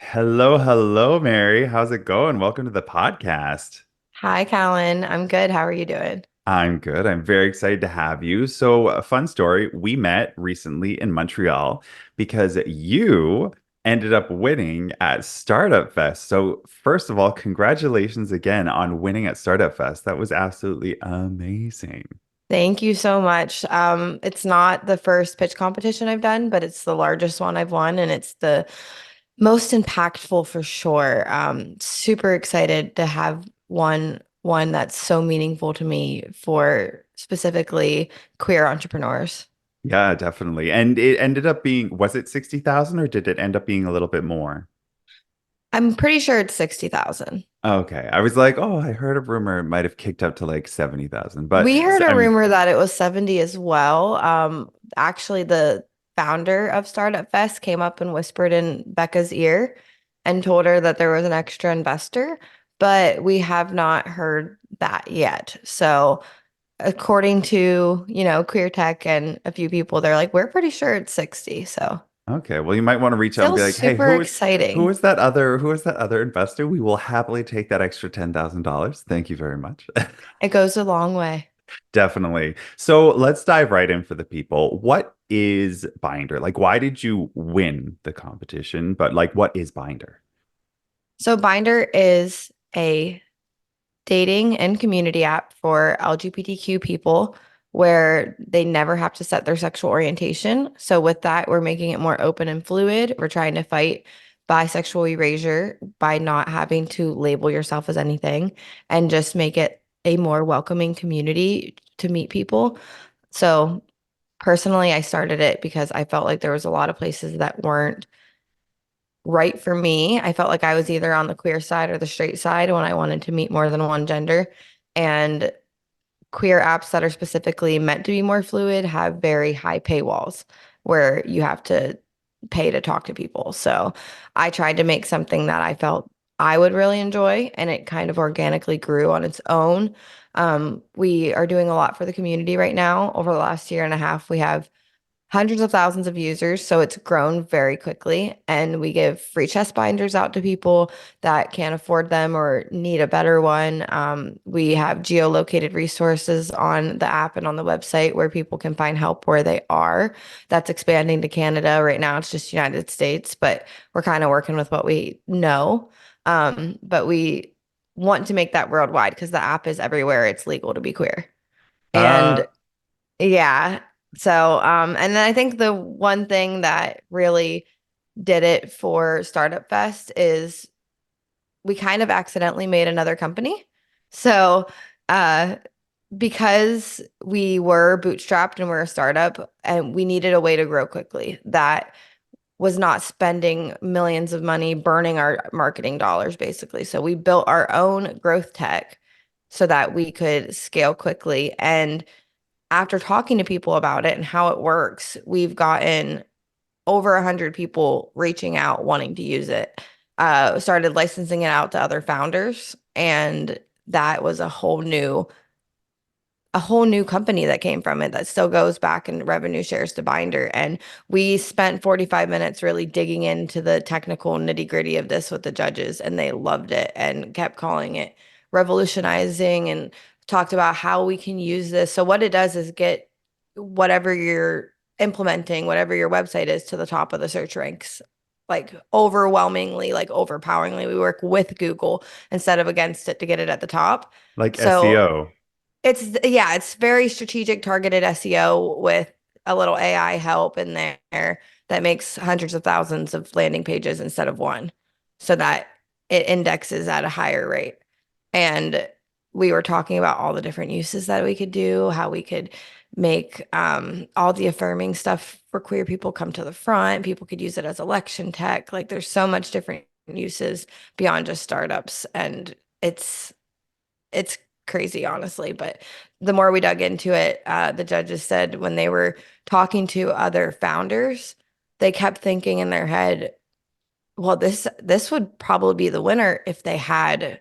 Hello, hello, Mary. How's it going? Welcome to the podcast. Hi, Callan. I'm good. How are you doing? I'm good. I'm very excited to have you. So, a fun story. We met recently in Montreal because you ended up winning at Startup Fest. So, first of all, congratulations again on winning at Startup Fest. That was absolutely amazing. Thank you so much. It's not the first pitch competition I've done, but it's the largest one I've won, and it's the most impactful for sure. Super excited to have one that's so meaningful to me for specifically queer entrepreneurs. Yeah, definitely. And it ended up being, was it 60,000 or did it end up being a little bit more? I'm pretty sure it's 60,000. Okay. I was like, oh, I heard a rumor it might have kicked up to like 70,000. But We heard a I'm rumor that it was 70 as well. Actually, the founder of Startup Fest came up and whispered in Becca's ear and told her that there was an extra investor, but we have not heard that yet. So, according to, Queer Tech and a few people, they're like, we're pretty sure it's 60. So, okay. Well, you might want to reach out and still be like, hey, super who exciting. is that other investor? We will happily take that extra $10,000. Thank you very much. It goes a long way. Definitely. So let's dive right in for the people. What is Binder? Like, why did you win the competition? But like, what is Binder? So, Bindr is a dating and community app for LGBTQ people where they never have to set their sexual orientation. So with that, we're making it more open and fluid. We're trying to fight bisexual erasure by not having to label yourself as anything and just make it a more welcoming community to meet people. So personally, I started it because I felt like there was a lot of places that weren't right for me. I felt like I was either on the queer side or the straight side when I wanted to meet more than one gender. And queer apps that are specifically meant to be more fluid have very high paywalls where you have to pay to talk to people. So I tried to make something that I felt I would really enjoy, and it kind of organically grew on its own. We are doing a lot for the community right now. Over the last year and a half, we have hundreds of thousands of users, so it's grown very quickly. And we give free chest binders out to people that can't afford them or need a better one. We have geolocated resources on the app and on the website where people can find help where they are. That's expanding to Canada. Right now, it's just United States, but we're kind of working with what we know. But we want to make that worldwide because the app is everywhere. It's legal to be queer. Uh, And yeah. So, and then I think the one thing that really did it for Startup Fest is we kind of accidentally made another company. So, uh, because we were bootstrapped and we're a startup and we needed a way to grow quickly that was not spending millions of money burning our marketing dollars, basically. So we built our own growth tech so that we could scale quickly. And after talking to people about it and how it works, we've gotten over 100 people reaching out wanting to use it. Started licensing it out to other founders, and that was a whole new company that came from it that still goes back and revenue shares to Binder. And we spent 45 minutes really digging into the technical nitty-gritty of this with the judges, and they loved it and kept calling it revolutionizing and talked about how we can use this. So what it does is get whatever you're implementing, whatever your website is, to the top of the search ranks. Like overwhelmingly, like overpoweringly, we work with Google instead of against it to get it at the top. like So SEO. it's very strategic, targeted SEO with a little AI help in there that makes hundreds of thousands of landing pages instead of one, so that it indexes at a higher rate. And we were talking about all the different uses that we could do, how we could make all the affirming stuff for queer people come to the front. People could use it as election tech. Like there's so much different uses beyond just startups, and it's crazy, honestly. But the more we dug into it, the judges said when they were talking to other founders, they kept thinking in their head, well, this would probably be the winner if they had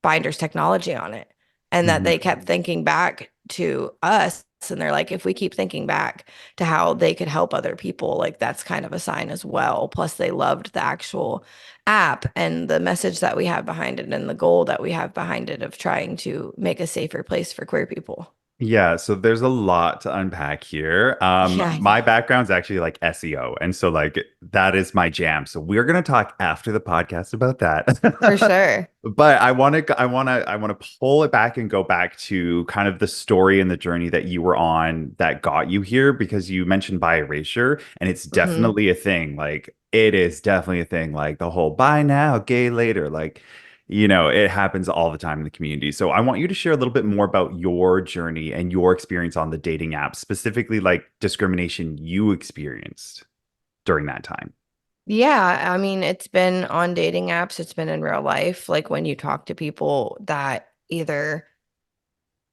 Binder's technology on it. And that they kept Mhm. thinking back to us And they're like, if we keep thinking back to how they could help other people, like that's kind of a sign as well. Plus, they loved the actual app and the message that we have behind it and the goal that we have behind it of trying to make a safer place for queer people. Yeah, so there's a lot to unpack here. Yeah, I know. My background's actually like SEO, and so like that is my jam. So we're gonna talk after the podcast about For that. sure. But I want to pull it back and go back to kind of the story and the journey that you were on that got you here because you mentioned bi erasure, and it's Hmm. definitely a thing. Like it is definitely a thing. Like the whole "buy now, gay later." Like it happens all the time in the community. So I want you to share a little bit more about your journey and your experience on the dating app, specifically like discrimination you experienced during that time. Yeah, I mean, it's been on dating apps, it's been in real life. Like when you talk to people that either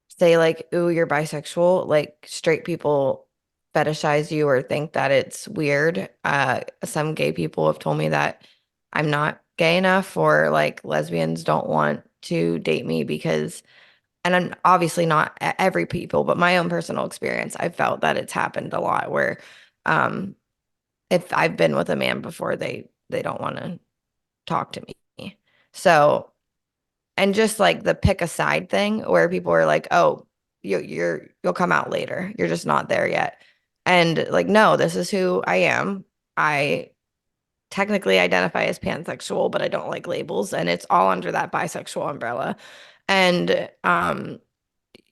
say like, "Ooh, you're bisexual," like straight people fetishize you or think that it's weird. Some gay people have told me that I'm not gay enough, or like lesbians don't want to date me because, and I'm obviously not every people, but my own personal experience, I felt that it's happened a lot where, um, if I've been with a man before, they don't want to talk to me. So, and just like the pick a side thing where people are like, "Oh, you'll come out later. You're just not there yet." And like, no, this is who I am. I technically identify as pansexual, but I don't like labels, and it's all under that bisexual umbrella. And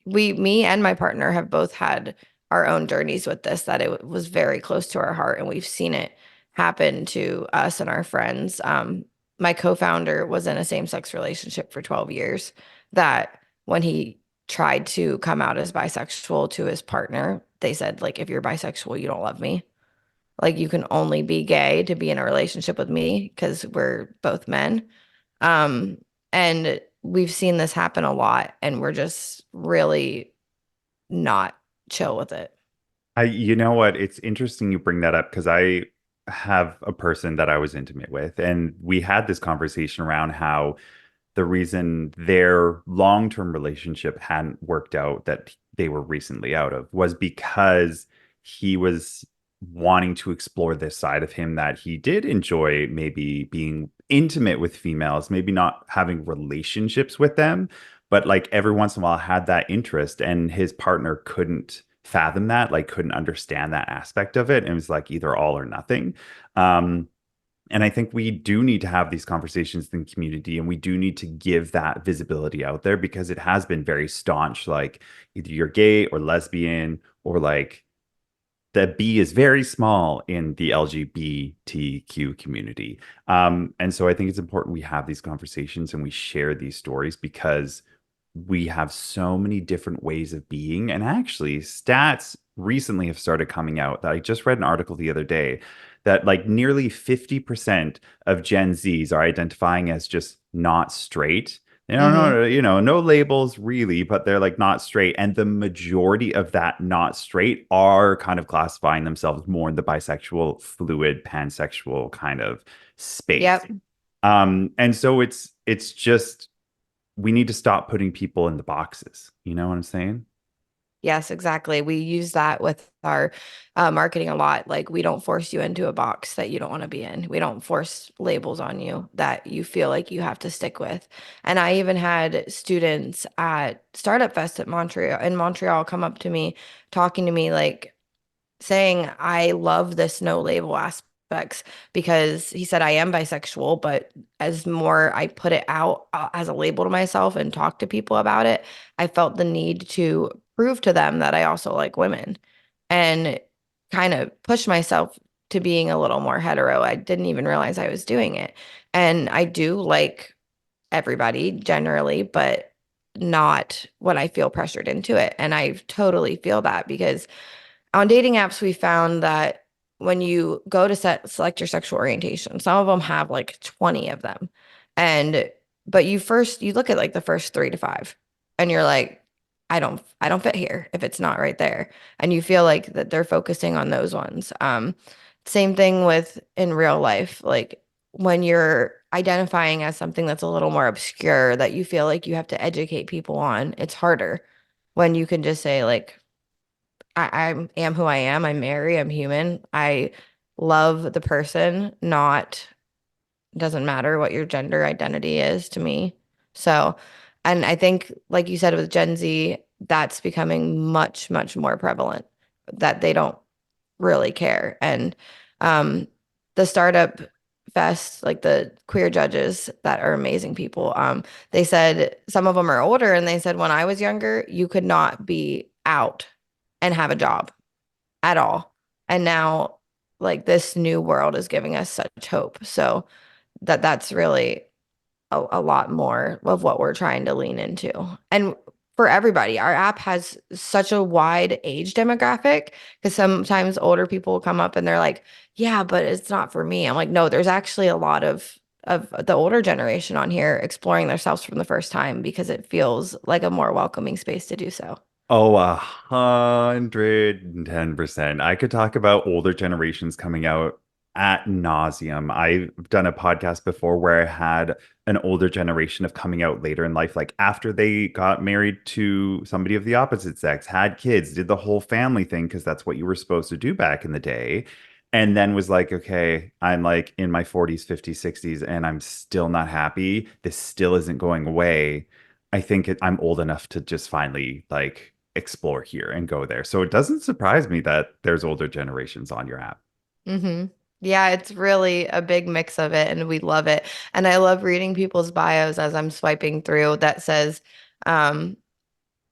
me and my partner have both had our own journeys with this, that it was very close to our heart, and we've seen it happen to us and our friends. My co-founder was in a same-sex relationship for 12 years, that when he tried to come out as bisexual to his partner, they said, like, if you're bisexual, you don't love me. Like, you can only be gay to be in a relationship with me because we're both men. Um, and we've seen this happen a lot, and we're just really not chill with it. You know what? It's interesting you bring that up because I have a person that I was intimate with, and we had this conversation around how the reason their long-term relationship hadn't worked out that they were recently out of was because he was wanting to explore this side of him that he did enjoy maybe being intimate with females, maybe not having relationships with them, but like every once in a while had that interest and his partner couldn't fathom that, like couldn't understand that aspect of it. And it was like either all or nothing. Um, and I think we do need to have these conversations in the community and we do need to give that visibility out there because it has been very staunch, like either you're gay or lesbian or like the B is very small in the LGBTQ community. And so I think it's important we have these conversations and we share these stories because we have so many different ways of being. And actually, stats recently have started coming out that I just read an article the other day that like nearly 50% of Gen Zs are identifying as just not straight. Hmm. No labels really, but they're like not straight. And the majority of that not straight are kind of classifying themselves more in the bisexual, fluid, pansexual kind of space. Yep. And so it's just we need to stop putting people in the boxes. You know what I'm saying? Yes, exactly. We use that with our marketing a lot. Like, we don't force you into a box that you don't want to be in. We don't force labels on you that you feel like you have to stick with. And I even had students at Startup Fest at Montreal in Montreal come up to me, talking to me like, saying, I love this no label aspects, because he said, I am bisexual, but as more I put it out as a label to myself and talk to people about it, I felt the need to prove to them that I also like women, and kind of push myself to being a little more hetero. I didn't even realize I was doing it. And I do like everybody generally, but not when I feel pressured into it. And I totally feel that, because on dating apps, we found that when you go to select your sexual orientation, some of them have like 20 of them. And but you look at like the first 3 to 5, and you're like, I don't fit here if it's not right there. And you feel like that they're focusing on those ones. Same thing with in real life, like when you're identifying as something that's a little more obscure that you feel like you have to educate people on, it's harder when you can just say like, I am who I am. I'm Mary. I'm human. I love the person, not doesn't matter what your gender identity is to me. So, and I think, like you said, with Gen Z, that's becoming much, much more prevalent that they don't really care. And um, the startup fest, like the queer judges that are amazing people, they said some of them are older, and they said when I was younger, you could not be out and have a job at all. And now, like this new world is giving us such hope. So that's really a lot more of what we're trying to lean into. And for everybody, our app has such a wide age demographic because sometimes older people will come up and they're like, yeah, but it's not for me. I'm like, no, there's actually a lot of the older generation on here exploring themselves from the first time because it feels like a more welcoming space to do so. Oh, 110%. I could talk about older generations coming out at nauseum. I've done a podcast before where I had an older generation of coming out later in life, like after they got married to somebody of the opposite sex, had kids, did the whole family thing because that's what you were supposed to do back in the day. And then was like, okay, I'm like in my 40s, 50s, 60s, and I'm still not happy. This still isn't going away. I think I'm old enough to just finally like explore here and go there. So it doesn't surprise me that there's older generations on your app. Hmm. Yeah, it's really a big mix of it, and we love it. And I love reading people's bios as I'm swiping through that says, um,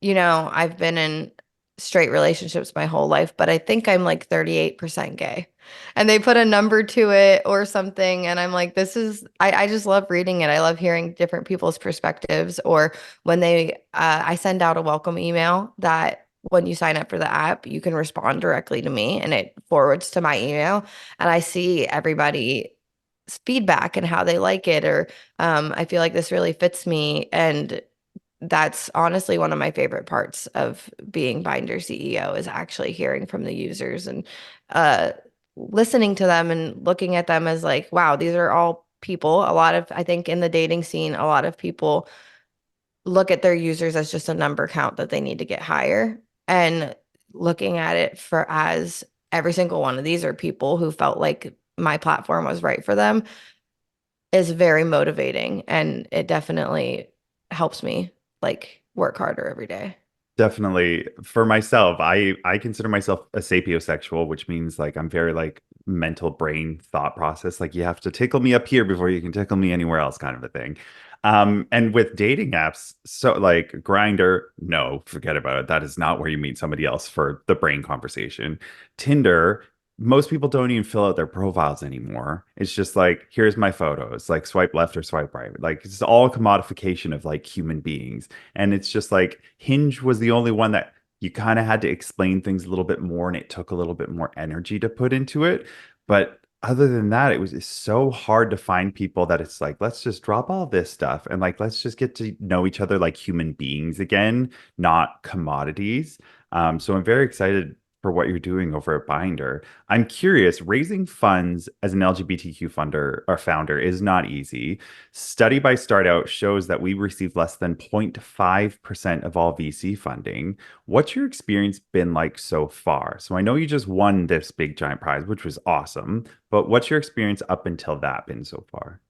I've been in straight relationships my whole life, but I think I'm like 38% gay. And they put a number to it or something. And I'm like, I just love reading it. I love hearing different people's perspectives. Or when I send out a welcome email that when you sign up for the app, you can respond directly to me and it forwards to my email. And I see everybody's feedback and how they like it. Or I feel like this really fits me. And that's honestly one of my favorite parts of being Bindr CEO is actually hearing from the users and uh, listening to them and looking at them as like, wow, these are all people. I think in the dating scene, a lot of people look at their users as just a number count that they need to get higher. And looking at it for as every single one of these are people who felt like my platform was right for them is very motivating. And it definitely helps me like work harder every day. Definitely for myself, I consider myself a sapiosexual, which means like I'm very like mental brain thought process. Like you have to tickle me up here before you can tickle me anywhere else, kind of a thing. And with dating apps, so like Grindr, no, forget about it. That is not where you meet somebody else for the brain conversation. Tinder, most people don't even fill out their profiles anymore. It's just like, here's my photos, like swipe left or swipe right. Like it's all commodification of like human beings. And it's just like Hinge was the only one that you kind of had to explain things a little bit more and it took a little bit more energy to put into it. But other than that, it's so hard to find people that it's like, let's just drop all this stuff and like, let's just get to know each other like human beings again, not commodities. So I'm very excited for what you're doing over at Binder. I'm curious, raising funds as an LGBTQ funder or founder is not easy. Study by Startout shows that we receive less than 0.5% of all VC funding. What's your experience been like so far? So I know you just won this big giant prize, which was awesome, but what's your experience up until that been so far?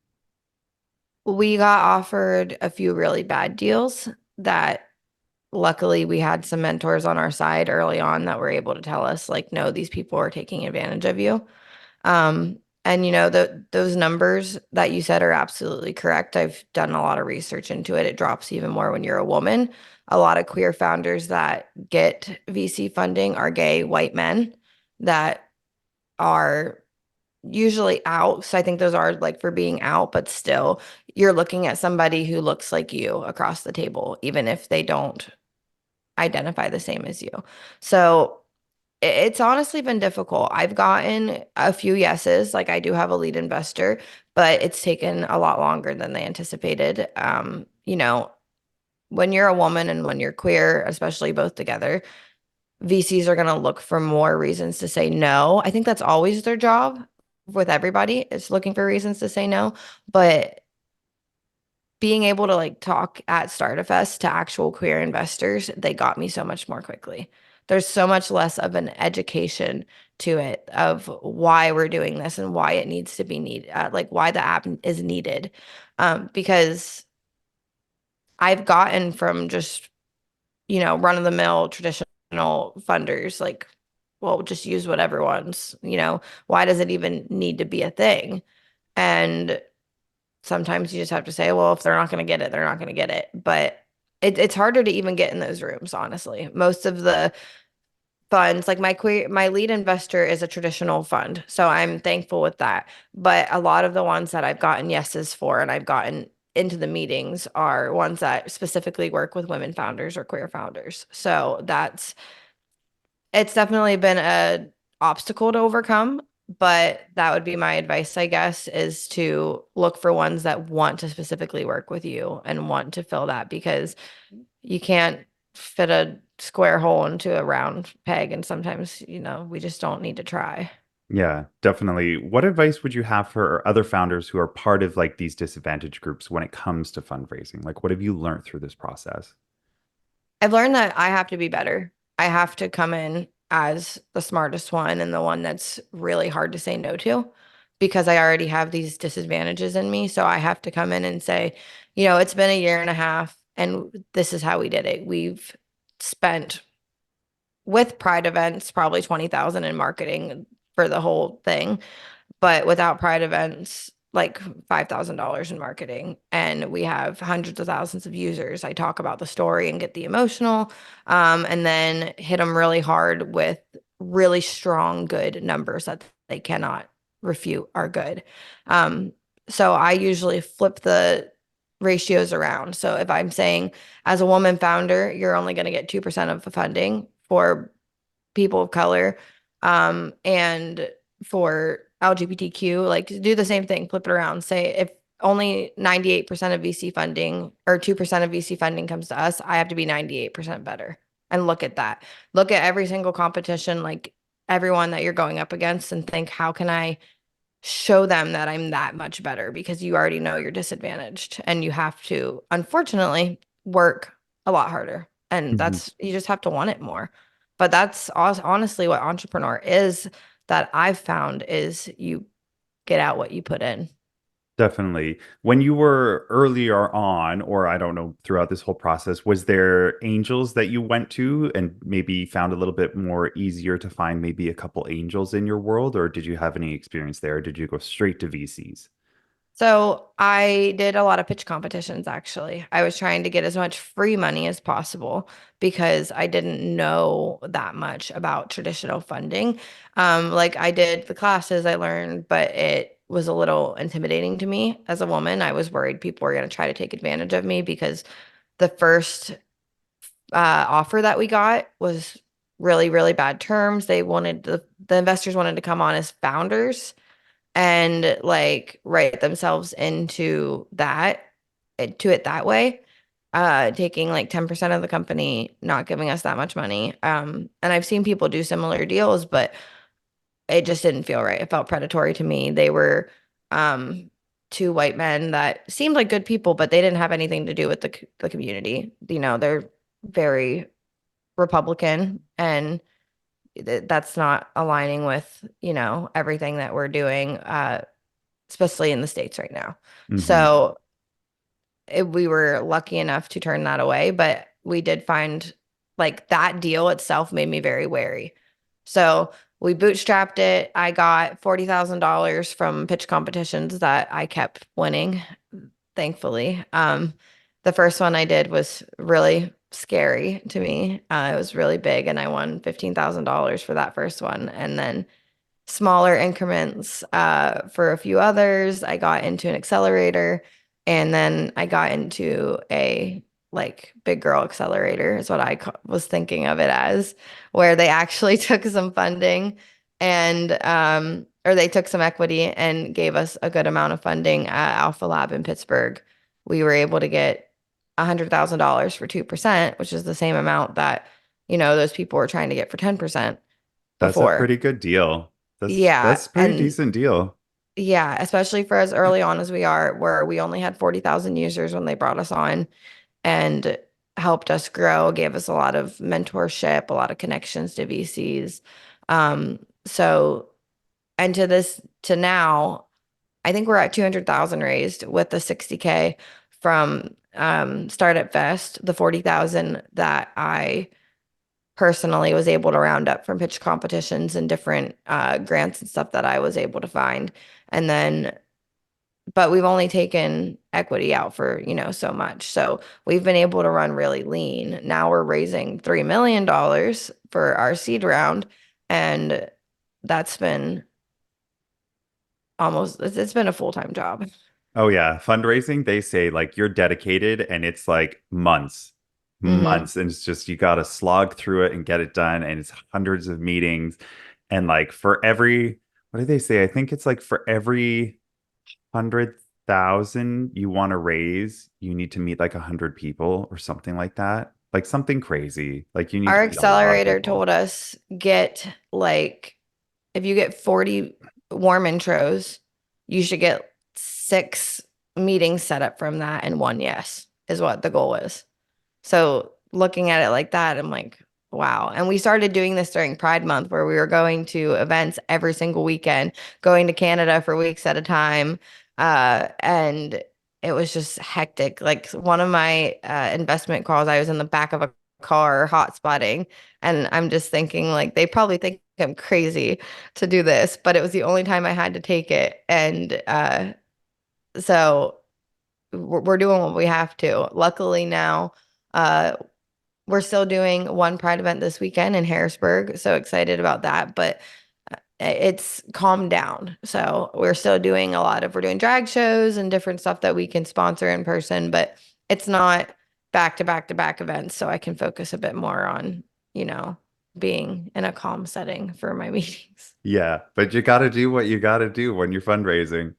We got offered a few really bad deals that luckily we had some mentors on our side early on that were able to tell us like, no, these people are taking advantage of you. And those numbers that you said are absolutely correct. I've done a lot of research into it. It drops even more when you're a woman. A lot of queer founders that get VC funding are gay white men that are usually out. So I think those are like for being out, but still you're looking at somebody who looks like you across the table, even if they don't identify the same as you. So it's honestly been difficult. I've gotten a few yeses, like I do have a lead investor, but it's taken a lot longer than they anticipated. When you're a woman and when you're queer, especially both together, VCs are going to look for more reasons to say no. I think that's always their job with everybody, is looking for reasons to say no. But being able to like talk at StartupFest to actual queer investors, they got me so much more quickly. there's so much less of an education to it of why we're doing this and why it needs to be needed, like why the app is needed. Because I've gotten from just, run of the mill traditional funders, like, well, just use whatever ones, why does it even need to be a thing? And sometimes you just have to say, well, if they're not going to get it, they're not going to get it. But it's harder to even get in those rooms, honestly. Most of the funds, like my lead investor is a traditional fund, so I'm thankful with that. But a lot of the ones that I've gotten yeses for and I've gotten into the meetings are ones that specifically work with women founders or queer founders. So it's definitely been a obstacle to overcome, but that would be my advice, I guess, is to look for ones that want to specifically work with you and want to fill that, because you can't fit a square hole into a round peg, and sometimes, we just don't need to try. Yeah, definitely. What advice would you have for other founders who are part of like these disadvantaged groups when it comes to fundraising? Like, what have you learned through this process? I've learned that I have to be better. I have to come in as the smartest one and the one that's really hard to say no to, because I already have these disadvantages in me. So I have to come in and say, it's been a year and a half and this is how we did it. We've spent, with Pride events, probably 20,000 in marketing for the whole thing, but without Pride events, like $5,000 in marketing. And we have hundreds of thousands of users. I talk about the story and get the emotional, and then hit them really hard with really strong, good numbers that they cannot refute are good. Um, so I usually flip the ratios around. So if I'm saying, as a woman founder, you're only going to get 2% of the funding for people of color, and for LGBTQ, like, do the same thing, flip it around. Say if only 98% of VC funding or 2% of VC funding comes to us, I have to be 98% better. And look at that. Look at every single competition, like everyone that you're going up against, and think, how can I show them that I'm that much better? Because you already know you're disadvantaged and you have to, unfortunately, work a lot harder. And Mhm. you just have to want it more. But that's honestly what entrepreneur is, that I've found, is you get out what you put in. Definitely. When you were earlier on, or I don't know, throughout this whole process, was there angels that you went to and maybe found a little bit more easier to find maybe a couple angels in your world, or did you have any experience there? Or did you go straight to VCs? So I did a lot of pitch competitions, actually. I was trying to get as much free money as possible because I didn't know that much about traditional funding. Like, I did the classes, I learned, but it was a little intimidating to me as a woman. I was worried people were going to try to take advantage of me, because the first offer that we got was really, really bad terms. The investors wanted to come on as founders and like write themselves into it that way, taking like 10% of the company, not giving us that much money. And I've seen people do similar deals, but it just didn't feel right. It felt predatory to me. They were um two white men that seemed like good people, but they didn't have anything to do with the community. They're very Republican, and that's not aligning with, everything that we're doing, especially in the States right now. Hmm. So we were lucky enough to turn that away, but we did find, like, that deal itself made me very wary. So we bootstrapped it. I got $40,000 from pitch competitions that I kept winning, thankfully. The first one I did was really scary to me. It was really big, and I won $15,000 for that first one. And then smaller increments for a few others. I got into an accelerator, and then I got into a, like, big girl accelerator is what was thinking of it as, where they actually took some funding and or they took some equity and gave us a good amount of funding at Alpha Lab in Pittsburgh. We were able to get $100,000 for 2%, which is the same amount that, those people were trying to get for 10% That's a before. pretty good deal. Yeah, That's a pretty and decent deal. yeah, especially for as early on as we are, where we only had 40,000 users when they brought us on. And helped us grow, gave us a lot of mentorship, a lot of connections to VCs. So, and to now, I think we're at 200,000 raised with the 60K from Startup Fest, the 40,000 that I personally was able to round up from pitch competitions and different grants and stuff that I was able to find. And then, but we've only taken equity out for, so much. So we've been able to run really lean. Now we're raising $3 million for our seed round. And that's been it's been a full-time job. Oh yeah, fundraising, they say like you're dedicated and it's like months, Hmm. months, and it's just you got to slog through it and get it done, and it's hundreds of meetings, and like for every, what do they say? I think it's like for every 100,000 you want to raise, you need to meet like 100 people or something like that, like something crazy. Like you need to Our meet a lot of accelerator people. told us get like if you get 40 warm intros, you should get 6 meetings set up from that and one yes is what the goal is. So looking at it like that, I'm like, wow. And we started doing this during Pride Month where we were going to events every single weekend, going to Canada for weeks at a time. And it was just hectic. Like one of my investment calls, I was in the back of a car hotspotting, and I'm just thinking like they probably think I'm crazy to do this, but it was the only time I had to take it. And so we're doing what we have to. Luckily now, uh, we're still doing one Pride event this weekend in Harrisburg. So excited about that. But it's calmed down. So we're doing drag shows and different stuff that we can sponsor in person, but it's not back to back to back events. So I can focus a bit more on, you know, being in a calm setting for my meetings. Yeah, but you got to do what you got to do when you're fundraising.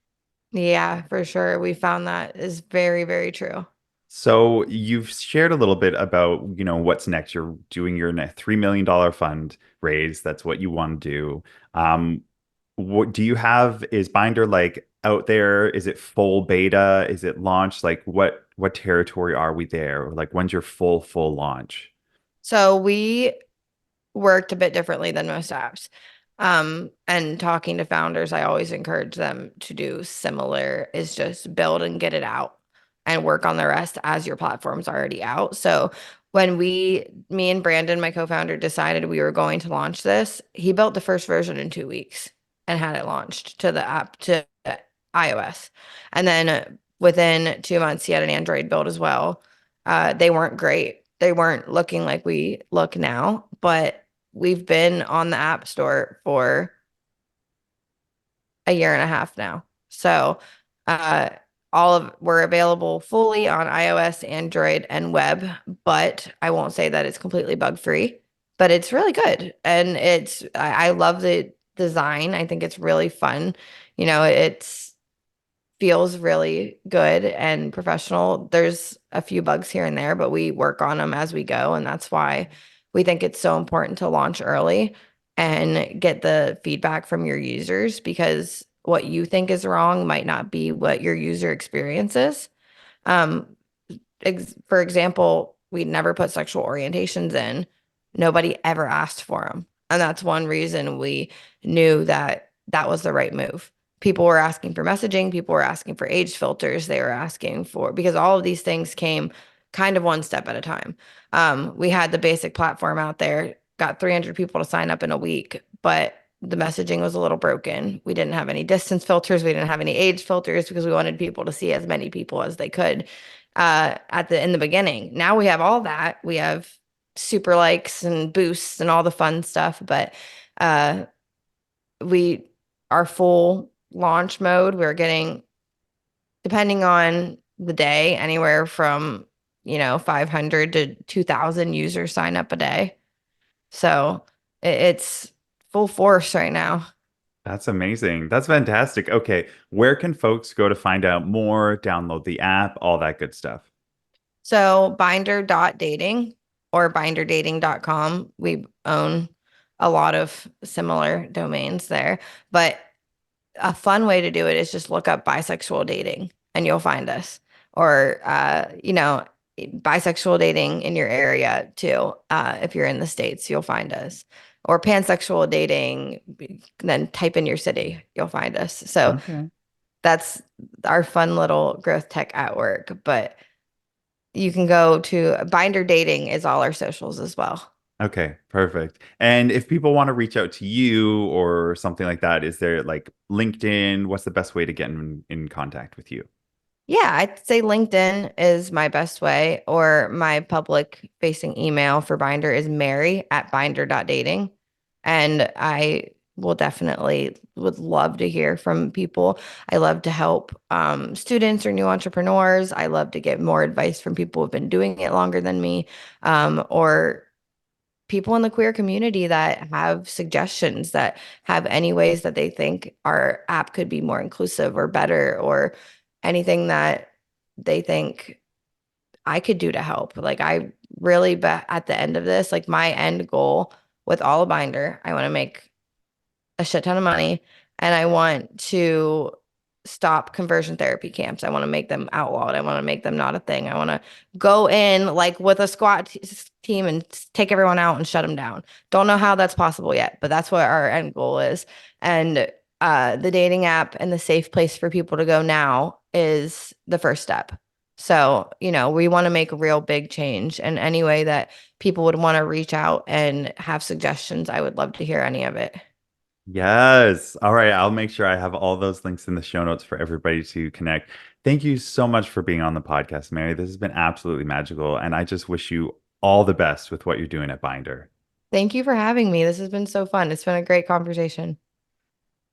Yeah, for sure. We found that is very, very true. So you've shared a little bit about, what's next. You're doing your next $3 million fund raise. That's what you want to do. What do you have? Is Binder like out there? Is it full beta? Is it launched? Like what territory are we there? Like when's your full launch? So we worked a bit differently than most apps. And talking to founders, I always encourage them to do similar is just build and get it out and work on the rest as your platform's already out. So when me and Brandon, my co-founder, decided we were going to launch this, he built the first version in 2 weeks and had it launched to the app to iOS. And then within 2 months, he had an Android build as well. They weren't great. They weren't looking like we look now, but we've been on the App Store for a year and a half now. So, uh, we're available fully on iOS, Android, and web, but I won't say that it's completely bug free, but it's really good. And I love the design. I think it's really fun. It's feels really good and professional. There's a few bugs here and there, but we work on them as we go. And that's why we think it's so important to launch early and get the feedback from your users because what you think is wrong might not be what your user experiences. Um, for example, we never put sexual orientations in. Nobody ever asked for them. And that's one reason we knew that that was the right move. People were asking for messaging, people were asking for age filters, they were asking for, because all of these things came kind of one step at a time. We had the basic platform out there, got 300 people to sign up in a week, but the messaging was a little broken. We didn't have any distance filters, we didn't have any age filters because we wanted people to see as many people as they could in the beginning. Now we have all that. We have super likes and boosts and all the fun stuff, but uh we our full launch mode, we're getting, depending on the day, anywhere from 500 to 2,000 users sign up a day. So it's full force right now. That's amazing. That's fantastic. Okay, where can folks go to find out more, download the app, all that good stuff? So binder.dating or binderdating.com. We own a lot of similar domains there, but a fun way to do it is just look up bisexual dating and you'll find us. Or bisexual dating in your area too. If you're in the States, you'll find us. Or pansexual dating, then type in your city, you'll find us. So Okay. that's our fun little growth tech at work. But you can go to Bindr Dating is all our socials as well. Okay, perfect. And if people want to reach out to you or something like that, is there like LinkedIn? What's the best way to get in contact with you? Yeah, I'd say LinkedIn is my best way, or my public facing email for Binder is mary@binder.dating. And I will definitely would love to hear from people. I love to help students or new entrepreneurs. I love to get more advice from people who've been doing it longer than me, or people in the queer community that have suggestions, that have any ways that they think our app could be more inclusive or better, or anything that they think I could do to help. Like I really bet at the end of this, like my end goal with all of Binder, I want to make a shit ton of money, and I want to stop conversion therapy camps. I want to make them outlawed. I want to make them not a thing. I want to go in like with a team and take everyone out and shut them down. Don't know how that's possible yet, but that's what our end goal is. And the dating app and the safe place for people to go now is the first step. So, we want to make a real big change. And any way that people would want to reach out and have suggestions, I would love to hear any of it. Yes. All right. I'll make sure I have all those links in the show notes for everybody to connect. Thank you so much for being on the podcast, Mary. This has been absolutely magical. And I just wish you all the best with what you're doing at Binder. Thank you for having me. This has been so fun. It's been a great conversation.